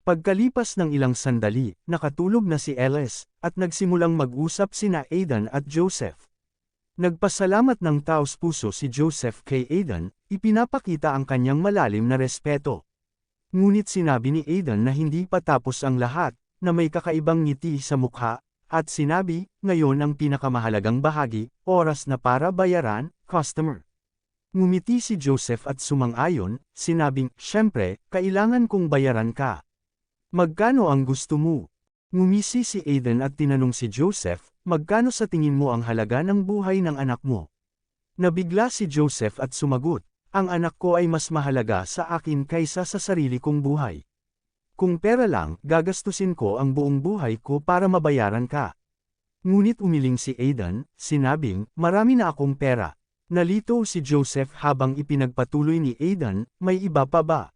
Pagkalipas ng ilang sandali, nakatulog na si Ellis, at nagsimulang mag-usap sina Aidan at Joseph. Nagpasalamat ng taos-puso si Joseph kay Aidan, ipinapakita ang kanyang malalim na respeto. Ngunit sinabi ni Aidan na hindi pa tapos ang lahat, na may kakaibang ngiti sa mukha, at sinabi, ngayon ang pinakamahalagang bahagi, oras na para bayaran, customer. Ngumiti si Joseph at sumang-ayon, sinabing, syempre, kailangan kong bayaran ka. Magkano ang gusto mo? Ngumisi si Aidan at tinanong si Joseph, magkano sa tingin mo ang halaga ng buhay ng anak mo? Nabigla si Joseph at sumagot, ang anak ko ay mas mahalaga sa akin kaysa sa sarili kong buhay. Kung pera lang, gagastusin ko ang buong buhay ko para mabayaran ka. Ngunit umiling si Aidan, sinabing, marami na akong pera. Nalito si Joseph habang ipinagpatuloy ni Aidan, may iba pa ba?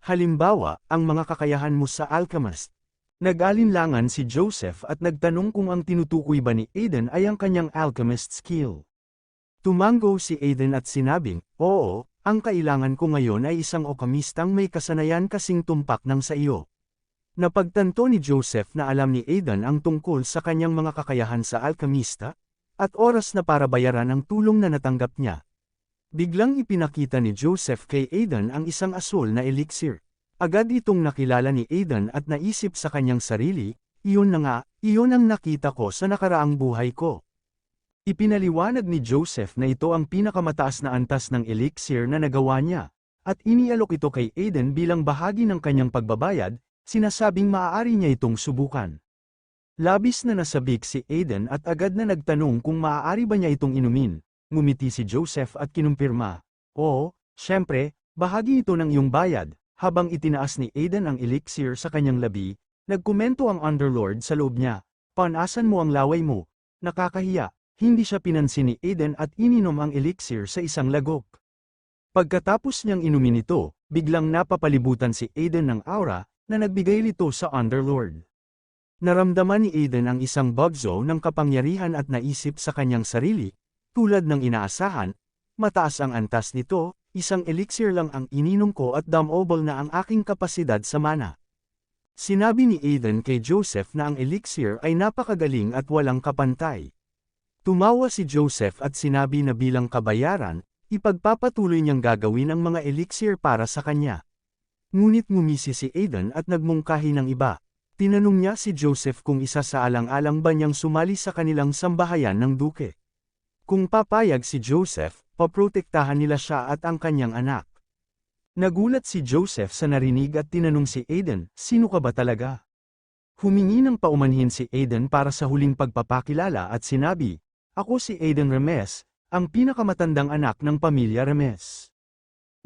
Halimbawa, ang mga kakayahan mo sa alchemist. Nag-alinlangan si Joseph at nagtanong kung ang tinutukoy ba ni Aidan ay ang kanyang alchemist skill. Tumango si Aidan at sinabing, oo, ang kailangan ko ngayon ay isang okamistang may kasanayan kasing tumpak ng sa iyo. Napagtanto ni Joseph na alam ni Aidan ang tungkol sa kanyang mga kakayahan sa alchemista, at oras na para bayaran ang tulong na natanggap niya. Biglang ipinakita ni Joseph kay Aidan ang isang asul na elixir. Agad itong nakilala ni Aidan at naisip sa kanyang sarili, iyon na nga, iyon ang nakita ko sa nakaraang buhay ko. Ipinaliwanag ni Joseph na ito ang pinakamataas na antas ng elixir na nagawa niya, at inialok ito kay Aidan bilang bahagi ng kanyang pagbabayad, sinasabing maaari niya itong subukan. Labis na nasabik si Aidan at agad na nagtanong kung maaari ba niya itong inumin. Ngumiti si Joseph at kinumpirma, oo, syempre, bahagi ito ng iyong bayad. Habang itinaas ni Aidan ang elixir sa kanyang labi, nagkomento ang Underlord sa loob niya, panasan mo ang laway mo, nakakahiya, hindi siya pinansin ni Aidan at ininom ang elixir sa isang lagok. Pagkatapos niyang inumin ito, biglang napapalibutan si Aidan ng aura, na nagbigay nito sa Underlord. Naramdaman ni Aidan ang isang bugzo ng kapangyarihan at naisip sa kanyang sarili, tulad ng inaasahan, mataas ang antas nito, isang elixir lang ang ininom ko at damobol na ang aking kapasidad sa mana. Sinabi ni Aidan kay Joseph na ang elixir ay napakagaling at walang kapantay. Tumawa si Joseph at sinabi na bilang kabayaran, ipagpapatuloy niyang gagawin ang mga elixir para sa kanya. Ngunit ngumisi si Aidan at nagmungkahi ng iba. Tinanong niya si Joseph kung isa sa alang-alang ba niyang sumali sa kanilang sambahayan ng duke. Kung papayag si Joseph, paprotektahan nila siya at ang kanyang anak. Nagulat si Joseph sa narinig at tinanong si Aidan, sino ka ba talaga? Humingi ng paumanhin si Aidan para sa huling pagpapakilala at sinabi, ako si Aidan Remes, ang pinakamatandang anak ng pamilya Remes.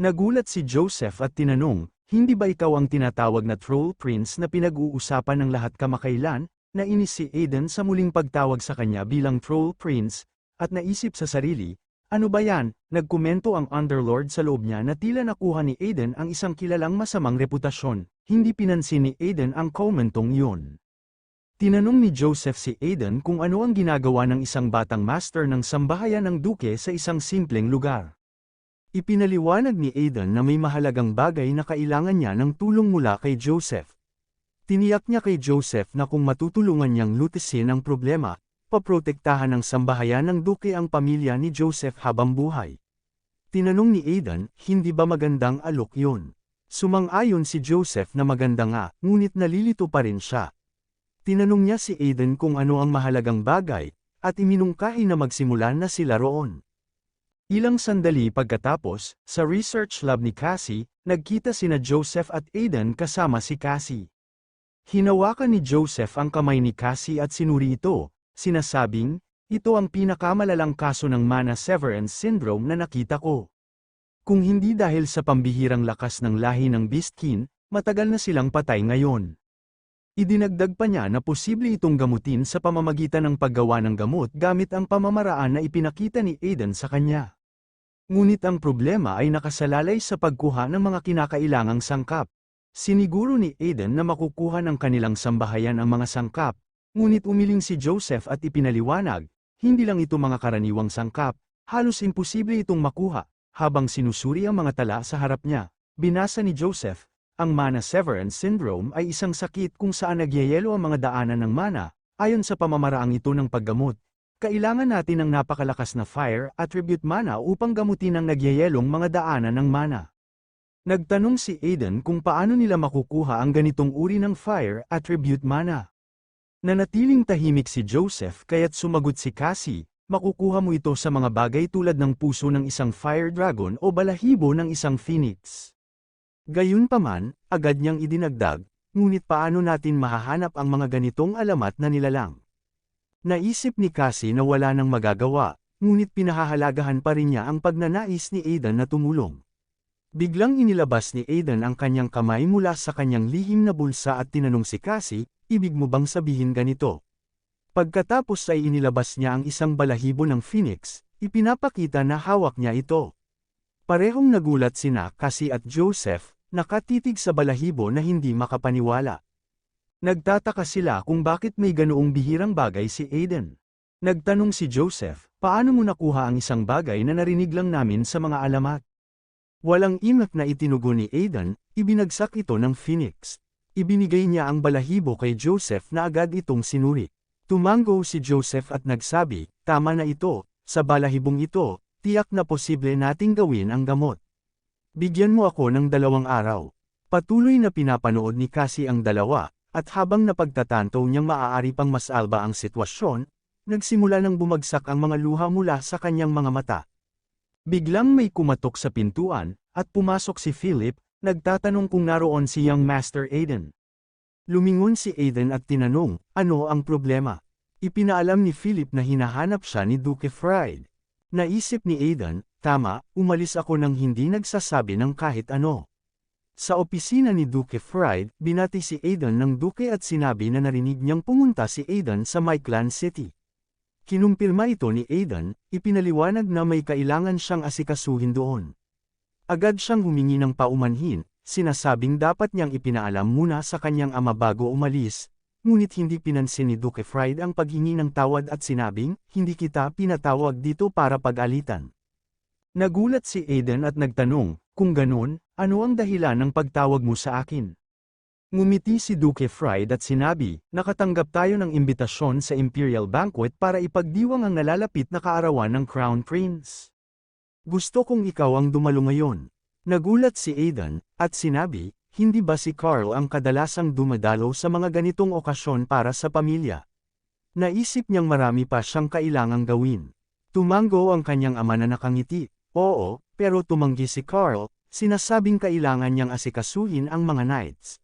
Nagulat si Joseph at tinanong, hindi ba ikaw ang tinatawag na Troll Prince na pinag-uusapan ng lahat kamakailan? Nainis si Aidan sa muling pagtawag sa kanya bilang Troll Prince, at naisip sa sarili, ano ba yan? Nagkomento ang Underlord sa loob niya na tila nakuha ni Aidan ang isang kilalang masamang reputasyon, hindi pinansin ni Aidan ang komentong yun. Tinanong ni Joseph si Aidan kung ano ang ginagawa ng isang batang master ng sambahayan ng duke sa isang simpleng lugar. Ipinaliwanag ni Aidan na may mahalagang bagay na kailangan niya ng tulong mula kay Joseph. Tiniyak niya kay Joseph na kung matutulungan niyang lutisin ang problema, paprotektahan ng sambahayan ng duke ang pamilya ni Joseph habang buhay. Tinanong ni Aidan, hindi ba magandang alok yun? Sumang-ayon si Joseph na maganda nga, ngunit nalilito pa rin siya. Tinanong niya si Aidan kung ano ang mahalagang bagay, at iminungkahi na magsimula na sila roon. Ilang sandali pagkatapos, sa research lab ni Cassie, nagkita sina Joseph at Aidan kasama si Cassie. Hinawakan ni Joseph ang kamay ni Cassie at sinuri ito, sinasabing, ito ang pinakamalalang kaso ng mana severance syndrome na nakita ko. Kung hindi dahil sa pambihirang lakas ng lahi ng Beastkin, matagal na silang patay ngayon. Idinagdag pa niya na posible itong gamutin sa pamamagitan ng paggawa ng gamot gamit ang pamamaraan na ipinakita ni Aidan sa kanya. Ngunit ang problema ay nakasalalay sa pagkuha ng mga kinakailangang sangkap. Siniguro ni Aidan na makukuha ng kanilang sambahayan ang mga sangkap, ngunit umiling si Joseph at ipinaliwanag, hindi lang ito mga karaniwang sangkap, halos imposible itong makuha. Habang sinusuri ang mga tala sa harap niya, binasa ni Joseph, Ang mana severance syndrome ay isang sakit kung saan nagyayelo ang mga daanan ng mana, ayon sa pamamaraang ito ng paggamot. Kailangan natin ng napakalakas na fire attribute mana upang gamutin ang nagyayelong mga daanan ng mana. Nagtanong si Aiden kung paano nila makukuha ang ganitong uri ng fire attribute mana. Nanatiling tahimik si Joseph kaya't sumagot si Cassie, makukuha mo ito sa mga bagay tulad ng puso ng isang fire dragon o balahibo ng isang phoenix. Gayunpaman, agad niyang idinagdag, ngunit paano natin mahahanap ang mga ganitong alamat na nilalang? Naisip ni Cassie na wala nang magagawa, ngunit pinahahalagahan pa rin niya ang pagnanais ni Aiden na tumulong. Biglang inilabas ni Aiden ang kanyang kamay mula sa kanyang lihim na bulsa at tinanong si Cassie, ibig mo bang sabihin ganito? Pagkatapos ay inilabas niya ang isang balahibo ng phoenix, ipinapakita na hawak niya ito. Parehong nagulat sina Cassie at Joseph, nakatitig sa balahibo na hindi makapaniwala. Nagtataka sila kung bakit may ganoong bihirang bagay si Aiden. Nagtanong si Joseph, paano mo nakuha ang isang bagay na narinig lang namin sa mga alamat? Walang imak na itinugon ni Aiden, ibinagsak ito ng phoenix. Ibinigay niya ang balahibo kay Joseph na agad itong sinuri. Tumango si Joseph at nagsabi, tama na ito, sa balahibong ito, tiyak na posible nating gawin ang gamot. Bigyan mo ako ng 2 araw. Patuloy na pinapanood ni Cassie ang dalawa, at habang napagtatanto niyang maaari pang masalba ang sitwasyon, nagsimula nang bumagsak ang mga luha mula sa kanyang mga mata. Biglang may kumatok sa pintuan, at pumasok si Philip, nagtatanong kung naroon si Young Master Aiden. Lumingon si Aiden at tinanong, ano ang problema? Ipinaalam ni Philip na hinahanap siya ni Duke Fried. Naisip ni Aiden, tama, umalis ako nang hindi nagsasabi ng kahit ano. Sa opisina ni Duke Fried, binati si Aiden ng Duke at sinabi na narinig niyang pumunta si Aiden sa Myclan City. Kinumpirma ito ni Aiden, ipinaliwanag na may kailangan siyang asikasuhin doon. Agad siyang humingi ng paumanhin, sinasabing dapat niyang ipinaalam muna sa kanyang ama bago umalis, ngunit hindi pinansin ni Duke Fried ang paghingi ng tawad at sinabing, hindi kita pinatawag dito para pag-alitan. Nagulat si Aiden at nagtanong, kung ganun, ano ang dahilan ng pagtawag mo sa akin? Ngumiti si Duke Fried at sinabi, nakatanggap tayo ng imbitasyon sa Imperial Banquet para ipagdiwang ang nalalapit na kaarawan ng Crown Prince. Gusto kong ikaw ang dumalo ngayon. Nagulat si Aiden, at sinabi, hindi ba si Carl ang kadalasang dumadalo sa mga ganitong okasyon para sa pamilya? Naisip niyang marami pa siyang kailangang gawin. Tumango ang kanyang ama na nakangiti. Oo, pero tumanggi si Carl, sinasabing kailangan niyang asikasuhin ang mga knights.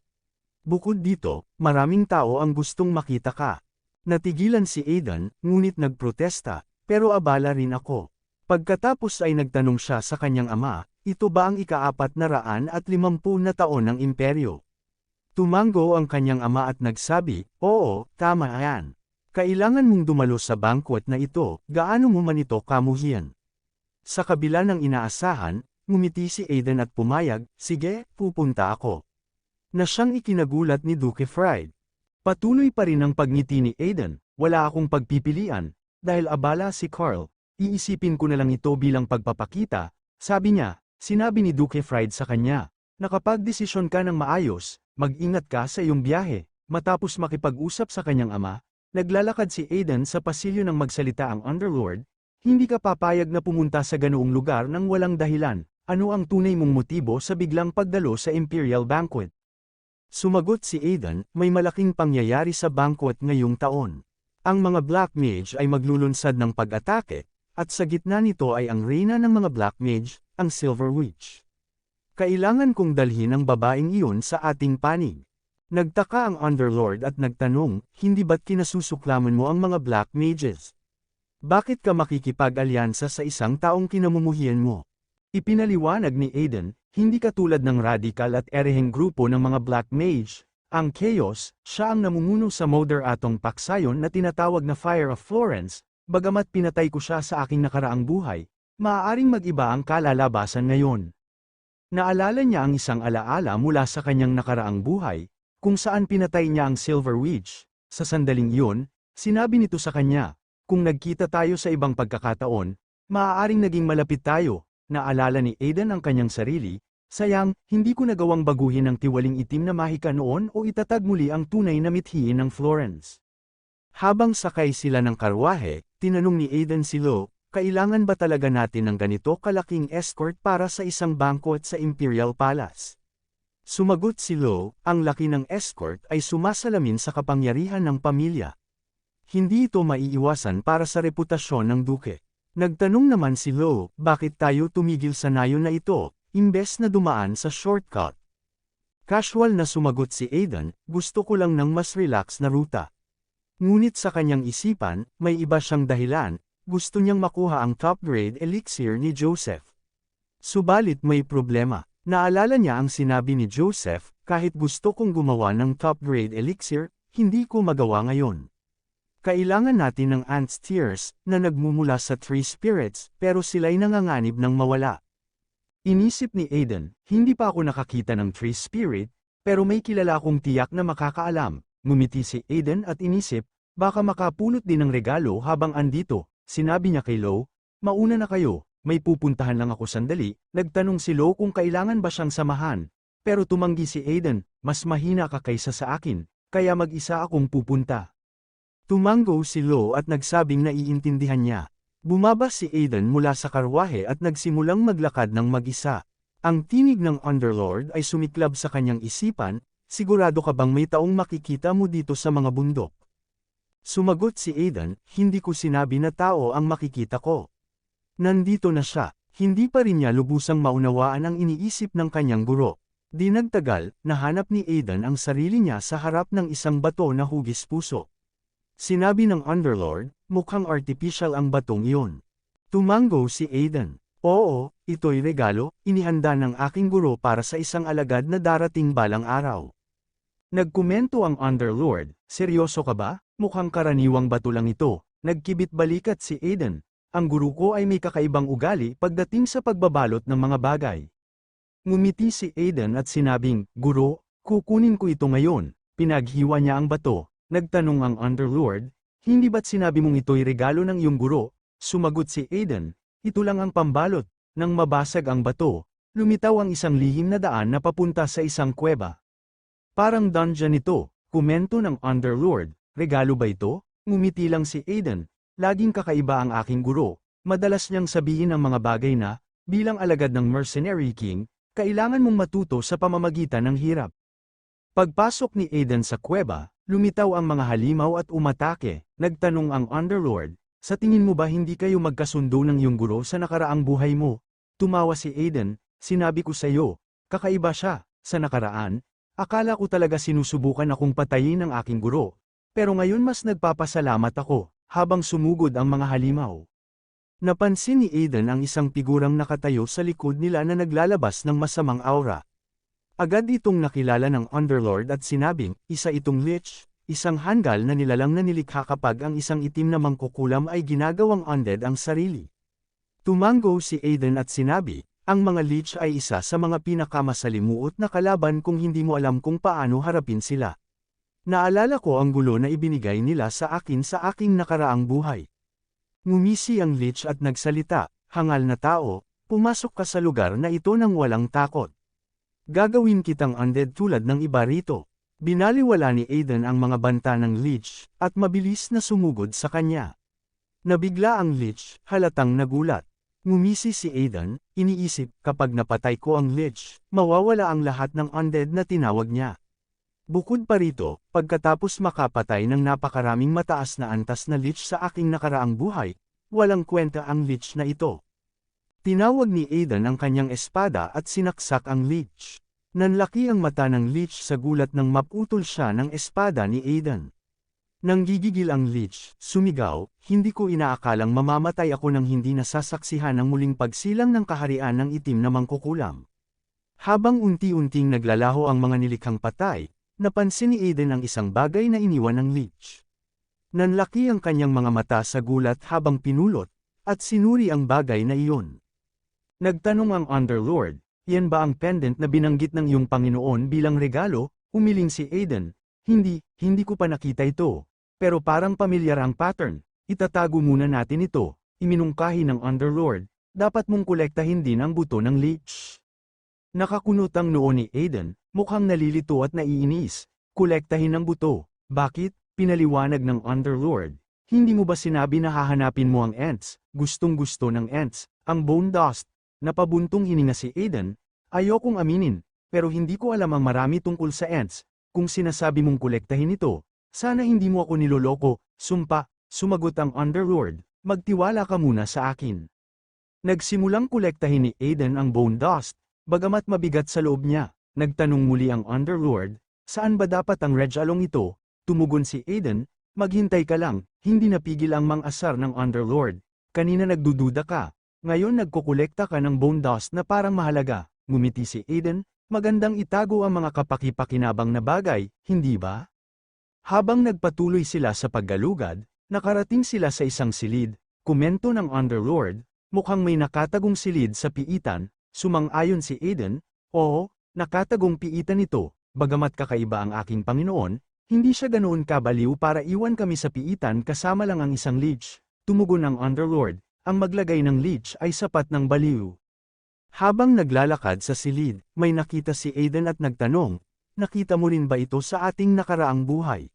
Bukod dito, maraming tao ang gustong makita ka. Natigilan si Aiden, ngunit nagprotesta, pero abala rin ako. Pagkatapos ay nagtanong siya sa kanyang ama, ito ba ang ika-450 na taon ng imperyo? Tumango ang kanyang ama at nagsabi, oo, tama yan. Kailangan mong dumalo sa banquet na ito, gaano mo man ito kamuhian. Sa kabila ng inaasahan, ngumiti si Aiden at pumayag, sige, pupunta ako. Na siyang ikinagulat ni Duke Fried. Patuloy pa rin ang pagngiti ni Aiden, wala akong pagpipilian, dahil abala si Carl, iisipin ko na lang ito bilang pagpapakita, sabi niya, sinabi ni Duke Fried sa kanya, nakapagdesisyon ka ng maayos, mag-ingat ka sa iyong biyahe. Matapos makipag-usap sa kanyang ama, naglalakad si Aiden sa pasilyo ng magsalita ang Underlord, hindi ka papayag na pumunta sa ganoong lugar nang walang dahilan, ano ang tunay mong motibo sa biglang pagdalo sa Imperial Banquet? Sumagot si Aiden, may malaking pangyayari sa banquet ngayong taon. Ang mga Black Mage ay maglulunsad ng pag-atake, at sa gitna nito ay ang reyna ng mga Black Mage, ang Silver Witch. Kailangan kong dalhin ang babaeng iyon sa ating panig. Nagtaka ang Underlord at nagtanong, hindi ba't kinasusuklaman mo ang mga Black Mages? Bakit ka makikipag-alyansa sa isang taong kinamumuhian mo? Ipinaliwanag ni Aiden, hindi katulad ng radical at ereheng grupo ng mga Black Mage, ang Chaos, siya ang namumuno sa moderatong paksayon na tinatawag na Fire of Florence, bagamat pinatay ko siya sa aking nakaraang buhay, maaaring mag-iba ang kalalabasan ngayon. Naalala niya ang isang alaala mula sa kanyang nakaraang buhay, kung saan pinatay niya ang Silver Witch. Sa sandaling iyon, sinabi nito sa kanya, kung nagkita tayo sa ibang pagkakataon, maaaring naging malapit tayo. Naalala ni Aiden ang kanyang sarili, Sayang, hindi ko nagawang baguhin ang tiwaling itim na mahika noon o itatag muli ang tunay na mithiin ng Florence. Habang sakay sila ng karwahe, tinanong ni Aiden si Lo, kailangan ba talaga natin ng ganito kalaking escort para sa isang banquet sa Imperial Palace? Sumagot si Lo, ang laki ng escort ay sumasalamin sa kapangyarihan ng pamilya. Hindi ito maiiwasan para sa reputasyon ng duke. Nagtanong naman si Lo, bakit tayo tumigil sa nayon na ito, imbes na dumaan sa shortcut? Casual na sumagot si Aiden, gusto ko lang ng mas relax na ruta. Ngunit sa kanyang isipan, may iba siyang dahilan, gusto niyang makuha ang top-grade elixir ni Joseph. Subalit may problema, naalala niya ang sinabi ni Joseph, kahit gusto kong gumawa ng top-grade elixir, hindi ko magawa ngayon. Kailangan natin ng Ant's Tears, na nagmumula sa Tree Spirits, pero sila'y nanganganib ng mawala. Inisip ni Aiden, hindi pa ako nakakita ng Tree Spirit, pero may kilala akong tiyak na makakaalam. Ngumiti si Aiden at inisip, baka makapulot din ng regalo habang andito. Sinabi niya kay Lo, mauna na kayo, may pupuntahan lang ako sandali. Nagtanong si Lo kung kailangan ba siyang samahan, pero tumanggi si Aiden, mas mahina ka kaysa sa akin, kaya mag-isa akong pupunta. Tumango si Lo at nagsabing naiintindihan niya. Bumaba si Aiden mula sa karwahe at nagsimulang maglakad ng mag-isa. Ang tinig ng Underlord ay sumiklab sa kanyang isipan, sigurado ka bang may taong makikita mo dito sa mga bundok? Sumagot si Aiden, hindi ko sinabi na tao ang makikita ko. Nandito na siya, hindi pa rin niya lubusang maunawaan ang iniisip ng kanyang guro. Di nagtagal, nahanap ni Aiden ang sarili niya sa harap ng isang bato na hugis puso. Sinabi ng Underlord, mukhang artificial ang batong iyon. Tumango si Aiden. Oo, ito'y regalo, inihanda ng aking guro para sa isang alagad na darating balang araw. Nagkomento ang Underlord, seryoso ka ba? Mukhang karaniwang bato lang ito. Nagkibit balikat si Aiden. Ang guru ko ay may kakaibang ugali pagdating sa pagbabalot ng mga bagay. Ngumiti si Aiden at sinabing, Guro, kukunin ko ito ngayon. Pinaghiwa niya ang bato. Nagtanong ang Underlord, hindi ba't sinabi mong ito'y regalo ng iyong guro? Sumagot si Aiden, ito lang ang pambalot. Nang mabasag ang bato, lumitaw ang isang lihim na daan na papunta sa isang kuweba. Parang dungeon ito, komento ng Underlord. Regalo ba ito? Ngumiti lang si Aiden. Laging kakaiba ang aking guro. Madalas niyang sabihin ang mga bagay na, bilang alagad ng Mercenary King, kailangan mong matuto sa pamamagitan ng hirap. Pagpasok ni Aiden sa kuweba, lumitaw ang mga halimaw at umatake. Nagtanong ang Underlord, sa tingin mo ba hindi kayo magkasundo ng iyong guro sa nakaraang buhay mo? Tumawa si Aiden, sinabi ko sa iyo, kakaiba siya. Sa nakaraan, akala ko talaga sinusubukan akong patayin ng aking guro. Pero ngayon mas nagpapasalamat ako, habang sumugod ang mga halimaw. Napansin ni Aiden ang isang figurang nakatayo sa likod nila na naglalabas ng masamang aura. Agad itong nakilala ng Underlord at sinabing, isa itong lich, isang hanggal na nilalang na nilikha kapag ang isang itim na mangkukulam ay ginagawang undead ang sarili. Tumango si Aiden at sinabi, ang mga lich ay isa sa mga pinakamasalimuot na kalaban kung hindi mo alam kung paano harapin sila. Naalala ko ang gulo na ibinigay nila sa akin sa aking nakaraang buhay. Ngumisi ang lich at nagsalita, hangal na tao, pumasok ka sa lugar na ito nang walang takot. Gagawin kitang undead tulad ng iba rito. Binaliwala ni Aiden ang mga banta ng lich, at mabilis na sumugod sa kanya. Nabigla ang lich, halatang nagulat. Ngumisi si Aiden, iniisip, kapag napatay ko ang lich, mawawala ang lahat ng undead na tinawag niya. Bukod pa rito, pagkatapos makapatay ng napakaraming mataas na antas na lich sa aking nakaraang buhay, walang kwenta ang lich na ito. Tinawag ni Aiden ang kanyang espada at sinaksak ang lich. Nanlaki ang mata ng lich sa gulat nang maputol siya ng espada ni Aiden. Nang gigigil ang lich, sumigaw, hindi ko inaakalang mamamatay ako nang hindi nasasaksihan ang muling pagsilang ng kaharian ng itim na mangkukulam. Habang unti-unting naglalaho ang mga nilikhang patay, napansin ni Aiden ang isang bagay na iniwan ng lich. Nanlaki ang kanyang mga mata sa gulat habang pinulot, at sinuri ang bagay na iyon. Nagtanong ang Underlord, yan ba ang pendant na binanggit ng iyong Panginoon bilang regalo? Umiling si Aiden, hindi ko pa nakita ito. Pero parang pamilyar ang pattern, itatago muna natin ito. Iminungkahi ng Underlord, dapat mong kolektahin din ang buto ng lich. Nakakunot ang noo ni Aiden, mukhang nalilito at naiinis. Kolektahin ang buto. Bakit? Pinaliwanag ng Underlord. Hindi mo ba sinabi na hahanapin mo ang ants? Gustong-gusto ng ants, ang bone dust. Napabuntong hininga si Aiden. Ayokong aminin, pero hindi ko alam ang marami tungkol sa ants. Kung sinasabi mong kolektahin ito, sana hindi mo ako niloloko. Sumpa, sumagot ang Underlord. Magtiwala ka muna sa akin. Nagsimulang kolektahin ni Aiden ang bone dust, bagamat mabigat sa loob niya. Nagtanong muli ang Underlord, saan ba dapat ang Regalong ito? Tumugon si Aiden, maghintay ka lang, hindi napigil ang mang-asar ng Underlord. Kanina nagdududa ka, ngayon nagkukolekta ka ng bone dust na parang mahalaga. Ngumiti si Aiden, magandang itago ang mga kapaki-pakinabang na bagay, hindi ba? Habang nagpatuloy sila sa paggalugad, nakarating sila sa isang silid. Komento ng Underlord, mukhang may nakatagong silid sa piitan. Sumang-ayon si Aiden, oo, nakatagong piitan ito, bagamat kakaiba ang aking Panginoon, hindi siya ganoon kabaliw para iwan kami sa piitan kasama lang ang isang leech. Tumugon ang Underlord, ang maglagay ng leech ay sapat ng baliw. Habang naglalakad sa silid, may nakita si Aiden at nagtanong, nakita mo rin ba ito sa ating nakaraang buhay?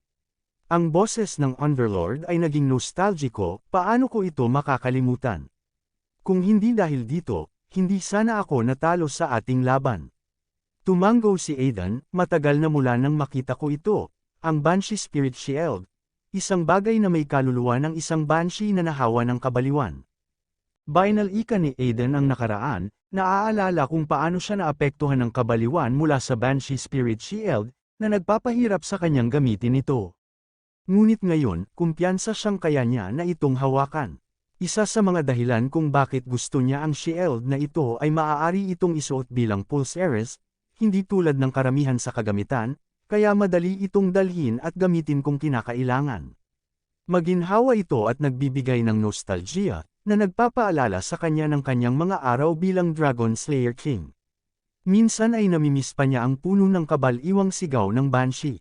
Ang boses ng Underlord ay naging nostalgiko, paano ko ito makakalimutan? Kung hindi dahil dito, hindi sana ako natalo sa ating laban. Tumango si Aiden, matagal na mula nang makita ko ito. Ang Banshee Spirit Shield. Isang bagay na may kaluluwa ng isang Banshee na nahawa ng kabaliwan. Binalika ni Aiden ang nakaraan, naaalala kung paano siya naapektuhan ng kabaliwan mula sa Banshee Spirit Shield, na nagpapahirap sa kanyang gamitin ito. Ngunit ngayon, kumpiyansa siyang kaya niya na itong hawakan. Isa sa mga dahilan kung bakit gusto niya ang shield na ito ay maaari itong isuot bilang pulseres, hindi tulad ng karamihan sa kagamitan, kaya madali itong dalhin at gamitin kung kinakailangan. Maginhawa ito at nagbibigay ng nostalgia, na nagpapaalala sa kanya ng kanyang mga araw bilang Dragon Slayer King. Minsan ay namimiss pa niya ang puno ng kabal-iwang sigaw ng Banshee.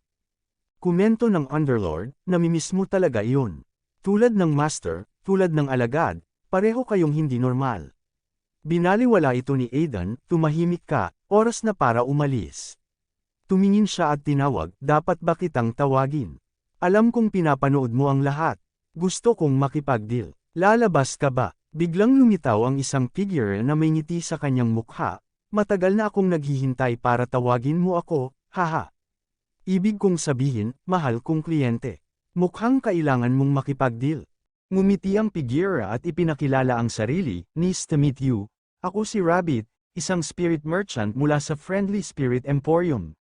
Komento ng Underlord, namimiss mo talaga iyon. Tulad ng Master, tulad ng alagad, pareho kayong hindi normal. Binaliwala ito ni Aiden, tumahimik ka, oras na para umalis. Tumingin siya at tinawag, dapat ba kitang tawagin? Alam kong pinapanood mo ang lahat. Gusto kong makipag-deal. Lalabas ka ba? Biglang lumitaw ang isang figure na may ngiti sa kanyang mukha. Matagal na akong naghihintay para tawagin mo ako, haha. Ibig kong sabihin, mahal kong kliyente. Mukhang kailangan mong makipag-deal. Ngumiti ang figure at ipinakilala ang sarili, nice to meet you. Ako si Rabbit, isang spirit merchant mula sa Friendly Spirit Emporium.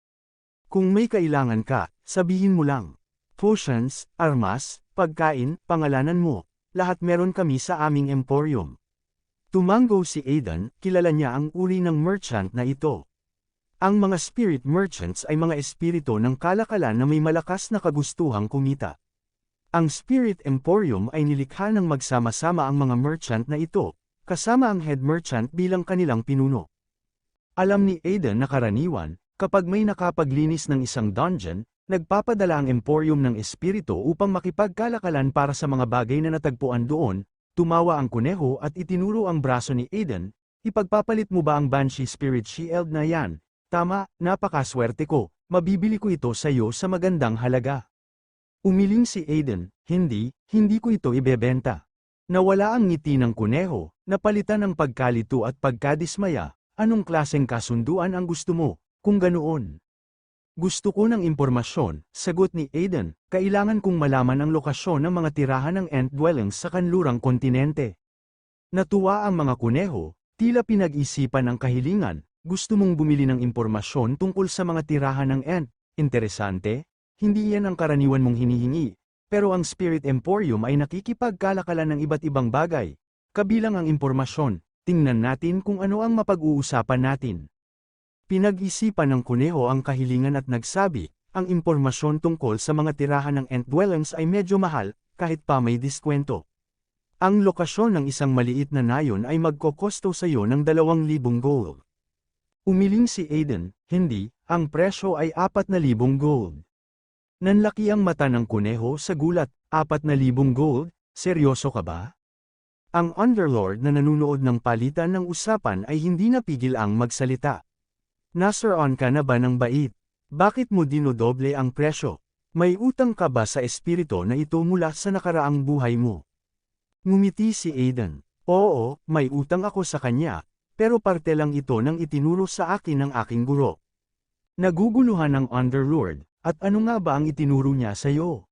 Kung may kailangan ka, sabihin mo lang. Potions, armas, pagkain, pangalanan mo, lahat meron kami sa aming emporium. Tumango si Aiden, kilala niya ang uri ng merchant na ito. Ang mga spirit merchants ay mga espiritu ng kalakalan na may malakas na kagustuhang kumita. Ang Spirit Emporium ay nilikha ng magsama-sama ang mga merchant na ito, kasama ang head merchant bilang kanilang pinuno. Alam ni Aiden na karaniwan, kapag may nakapaglinis ng isang dungeon, nagpapadala ang Emporium ng Espiritu upang makipagkalakalan para sa mga bagay na natagpuan doon. Tumawa ang kuneho at itinuro ang braso ni Aiden, ipagpapalit mo ba ang Banshee Spirit Shield na yan? Tama, napakaswerte ko, mabibili ko ito sa iyo sa magandang halaga. Umiling si Aiden, hindi ko ito ibebenta. Nawala ang ngiti ng kuneho, napalitan ng pagkalito at pagkadismaya, anong klaseng kasunduan ang gusto mo? Kung ganoon. Gusto ko ng impormasyon, sagot ni Aiden, kailangan kong malaman ang lokasyon ng mga tirahan ng ant dwellings sa kanlurang kontinente. Natuwa ang mga kuneho, tila pinag-isipan ang kahilingan, gusto mong bumili ng impormasyon tungkol sa mga tirahan ng ant, interesante? Hindi yan ang karaniwan mong hinihingi, pero ang Spirit Emporium ay nakikipagkalakalan ng iba't ibang bagay, kabilang ang impormasyon, tingnan natin kung ano ang mapag-uusapan natin. Pinag-isipan ng kuneho ang kahilingan at nagsabi, ang impormasyon tungkol sa mga tirahan ng ant dwellings ay medyo mahal, kahit pa may diskwento. Ang lokasyon ng isang maliit na nayon ay magkokosto sa iyo ng 2,000 gold. Umiling si Aiden, hindi, ang presyo ay 4,000 gold. Nanlaki ang mata ng kuneho sa gulat, 4,000 gold, seryoso ka ba? Ang Underlord na nanunood ng palitan ng usapan ay hindi napigil ang magsalita. Nasaroon ka na ba ng bait? Bakit mo dinodoble ang presyo? May utang ka ba sa espiritu na ito mula sa nakaraang buhay mo? Ngumiti si Aiden. Oo, may utang ako sa kanya, pero parte lang ito ng itinuro sa akin ng aking guro. Naguguluhan ng Underlord, at ano nga ba ang itinuro niya sa iyo?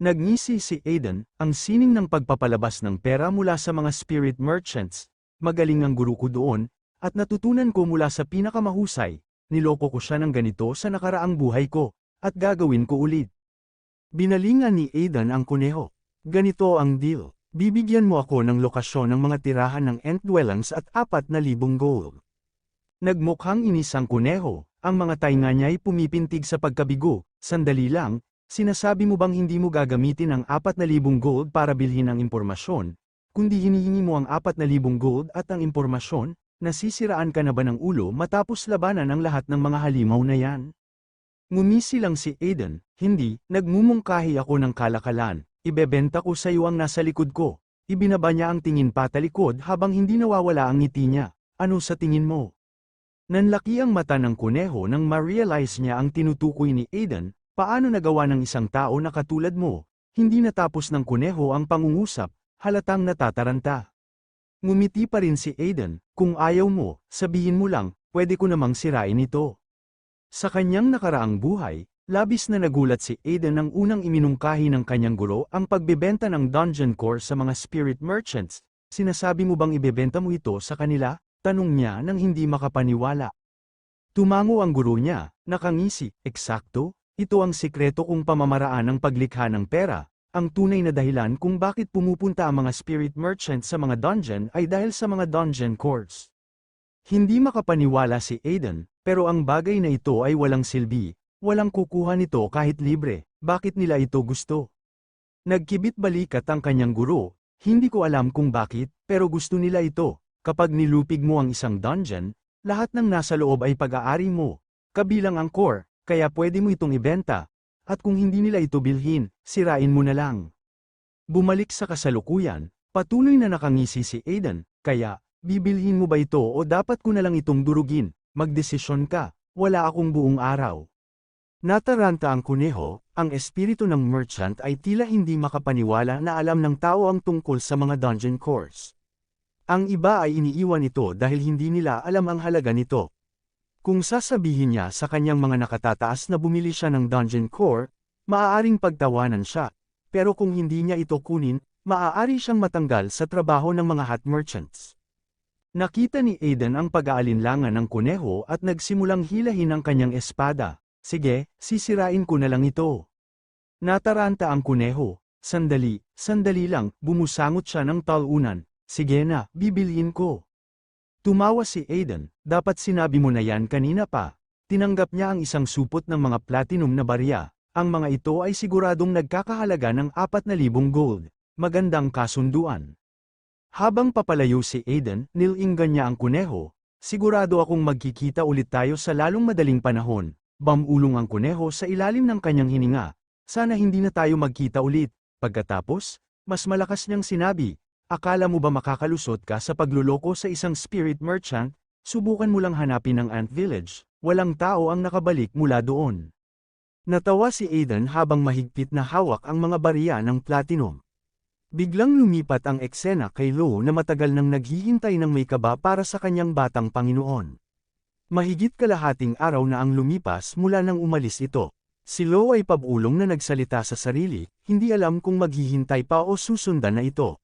Nagngisi si Aiden, ang sining ng pagpapalabas ng pera mula sa mga spirit merchants. Magaling ang guru ko doon, at natutunan ko mula sa pinakamahusay. Niloko ko siya ng ganito sa nakaraang buhay ko, at gagawin ko ulit. Binalingan ni Aiden ang kuneho. Ganito ang deal. Bibigyan mo ako ng lokasyon ng mga tirahan ng Ent Dwellings at 4,000 gold. Nagmukhang inis ang kuneho, ang mga tainga niya'y pumipintig sa pagkabigo. Sandali lang, sinasabi mo bang hindi mo gagamitin ang 4,000 gold para bilhin ang impormasyon? Kundi hinihingi mo ang 4,000 gold at ang impormasyon? Nasisiraan ka na ba ng ulo matapos labanan ang lahat ng mga halimaw na yan? Ngumisi lang si Aiden, hindi, nagmumungkahi ako ng kalakalan, ibebenta ko sa iyo ang nasa likod ko. Ibinaba niya ang tingin patalikod habang hindi nawawala ang ngiti niya. Ano sa tingin mo? Nanlaki ang mata ng kuneho nang ma-realize niya ang tinutukoy ni Aiden, paano nagawa ng isang tao na katulad mo? Hindi natapos ng kuneho ang pangungusap, halatang natataranta. Ngumiti pa rin si Aiden, kung ayaw mo, sabihin mo lang, pwede ko namang sirain ito. Sa kanyang nakaraang buhay, labis na nagulat si Aiden nang unang iminungkahi ng kanyang guro ang pagbebenta ng dungeon core sa mga spirit merchants. Sinasabi mo bang ibebenta mo ito sa kanila? Tanong niya nang hindi makapaniwala. Tumango ang guro niya, nakangisi, eksakto, ito ang sikreto kung pamamaraan ng paglikha ng pera. Ang tunay na dahilan kung bakit pumupunta ang mga spirit merchants sa mga dungeon ay dahil sa mga dungeon cores. Hindi makapaniwala si Aiden, pero ang bagay na ito ay walang silbi, walang kukuha nito kahit libre, bakit nila ito gusto? Nagkibit balikat ang kanyang guro, hindi ko alam kung bakit, pero gusto nila ito. Kapag nilupig mo ang isang dungeon, lahat ng nasa loob ay pag-aari mo, kabilang ang core, kaya pwede mo itong ibenta. At kung hindi nila ito bilhin, sirain mo na lang. Bumalik sa kasalukuyan, patuloy na nakangisi si Aiden, kaya, bibilhin mo ba ito o dapat ko na lang itong durugin? Magdesisyon ka, wala akong buong araw. Nataranta ang kuneho, ang espiritu ng merchant ay tila hindi makapaniwala na alam ng tao ang tungkol sa mga dungeon cores. Ang iba ay iniiwan ito dahil hindi nila alam ang halaga nito. Kung sasabihin niya sa kanyang mga nakatataas na bumili siya ng dungeon core, maaaring pagtawanan siya, pero kung hindi niya ito kunin, maaari siyang matanggal sa trabaho ng mga hat merchants. Nakita ni Aiden ang pag-aalinlangan ng kuneho at nagsimulang hilahin ang kanyang espada. Sige, sisirain ko na lang ito. Nataranta ang kuneho. Sandali lang, bumusangot siya ng talunan. Sige na, bibilhin ko. Tumawa si Aiden, dapat sinabi mo na yan kanina pa. Tinanggap niya ang isang supot ng mga platinum na barya. Ang mga ito ay siguradong nagkakahalaga ng 4,000 gold. Magandang kasunduan. Habang papalayo si Aiden, nilinggan niya ang kuneho. Sigurado akong magkikita ulit tayo sa lalong madaling panahon. Bamulong ang kuneho sa ilalim ng kanyang hininga. Sana hindi na tayo magkita ulit. Pagkatapos, mas malakas niyang sinabi, akala mo ba makakalusot ka sa pagluloko sa isang spirit merchant? Subukan mo lang hanapin ang Ant Village, walang tao ang nakabalik mula doon. Natawa si Aiden habang mahigpit na hawak ang mga barya ng platinum. Biglang lumipat ang eksena kay Lo na matagal nang naghihintay ng may kaba para sa kanyang batang Panginoon. Mahigit kalahating araw na ang lumipas mula nang umalis ito. Si Lo ay pabulong na nagsalita sa sarili, hindi alam kung maghihintay pa o susundan na ito.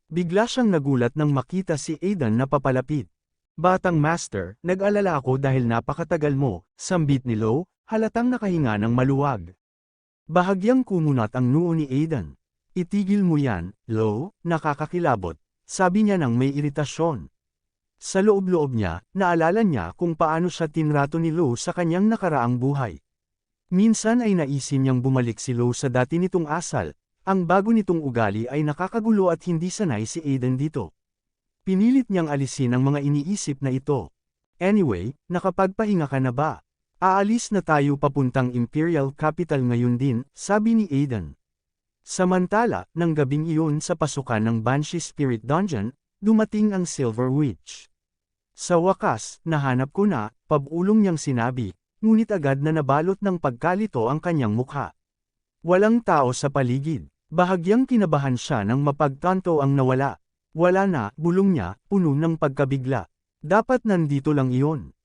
Bigla siyang nagulat nang makita si Aiden na papalapit. Batang master, nag-alala ako dahil napakatagal mo, sambit ni Lo, halatang nakahinga ng maluwag. Bahagyang kumunat ang noo ni Aiden. Itigil mo yan, Lo, nakakakilabot, sabi niya nang may iritasyon. Sa loob-loob niya, naalala niya kung paano siya tinrato ni Lo sa kanyang nakaraang buhay. Minsan ay naisin niyang bumalik si Lo sa dati nitong asal. Ang bago nitong ugali ay nakakagulo at hindi sanay si Aiden dito. Pinilit niyang alisin ang mga iniisip na ito. Anyway, nakapagpahinga ka na ba? Aalis na tayo papuntang Imperial Capital ngayon din, sabi ni Aiden. Samantala, ng gabing iyon sa pasukan ng Banshee Spirit Dungeon, dumating ang Silver Witch. Sa wakas, nahanap ko na, Pabulong niyang sinabi, ngunit agad na nabalot ng pagkalito ang kanyang mukha. Walang tao sa paligid. Bahagyang kinabahan siya nang mapagtanto ang nawala. Wala na, bulong niya, puno ng pagkabigla. Dapat nandito lang iyon.